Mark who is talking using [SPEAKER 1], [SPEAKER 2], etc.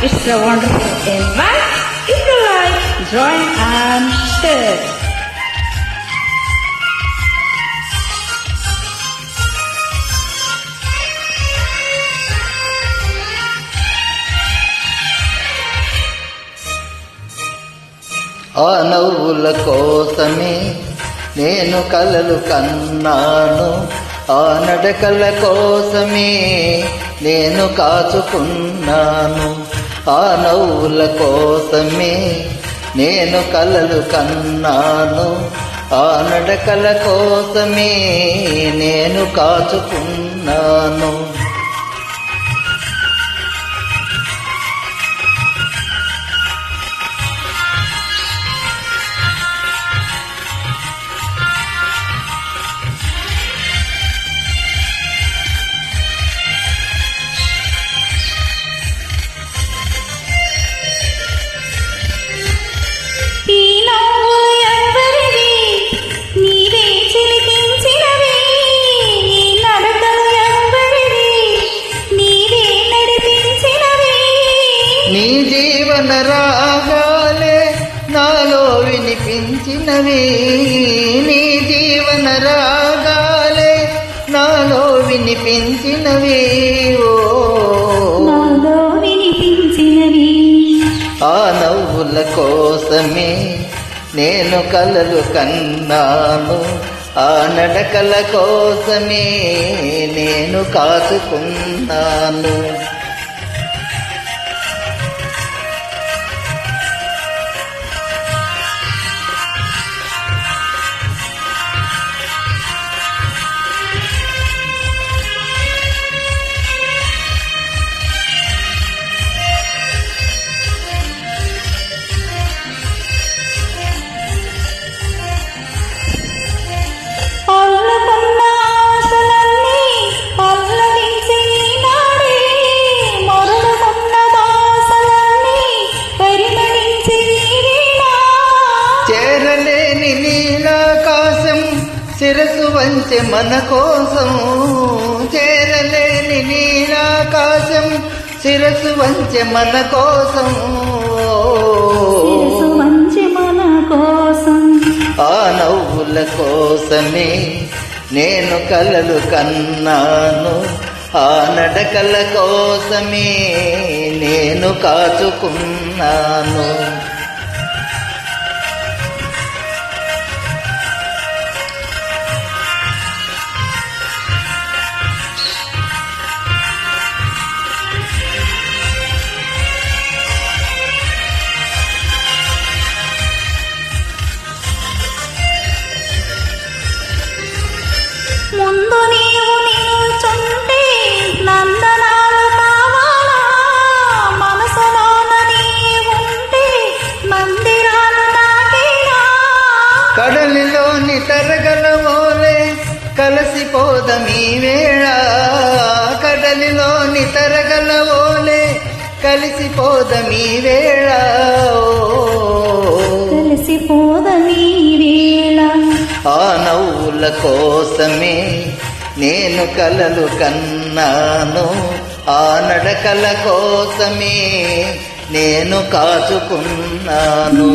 [SPEAKER 1] It's a wonderful invite. If you like, join and share.
[SPEAKER 2] ఆ నవ్వుల కోసమే నేను కలలు కన్నాను, ఆ నడకల కోసమే నేను కాచుకున్నాను. ఆ నవ్వుల కోసమే నేను కలలు కన్నాను, ఆ నడకల కోసమే నేను కాచుకున్నాను. నీ జీవన రాగాలే నాలో వినిపించినవి, నీ జీవన రాగాలే నాలో వినిపించినవి.
[SPEAKER 1] నాలో వినిపించినవి.
[SPEAKER 2] ఆ నవ్వుల కోసమే నేను కలలు కన్నాను, ఆ నడకల కోసమే నేను కాచుకున్నాను. చేరలేని నీలాకాశం శిరసు వంచె మన కోసం, చేరలేని నీలాకాశం శిరసు వంచె మన కోసం, ఆ నవ్వుల కోసమే నేను కలలు కన్నాను, ఆ నడకల కోసమే నేను కాచుకున్నాను.
[SPEAKER 1] ముందు నీవు నిలుచుంటే నందనాలు కావాలా, మనసులోన నీవుంటే మందిరాలు నాకేనా.
[SPEAKER 2] కడలిలోని తరగల ఓలే కలిసిపోదమీ వేళ, కడలిలోని తరగల ఓలే కలిసిపోదమీ వేళ,
[SPEAKER 1] కలిసిపోదమీ వేళ.
[SPEAKER 2] ఆ నవ్వుల కోసమే నేను కలలు కన్నాను, ఆ నడకల కోసమే నేను కాచుకున్నాను.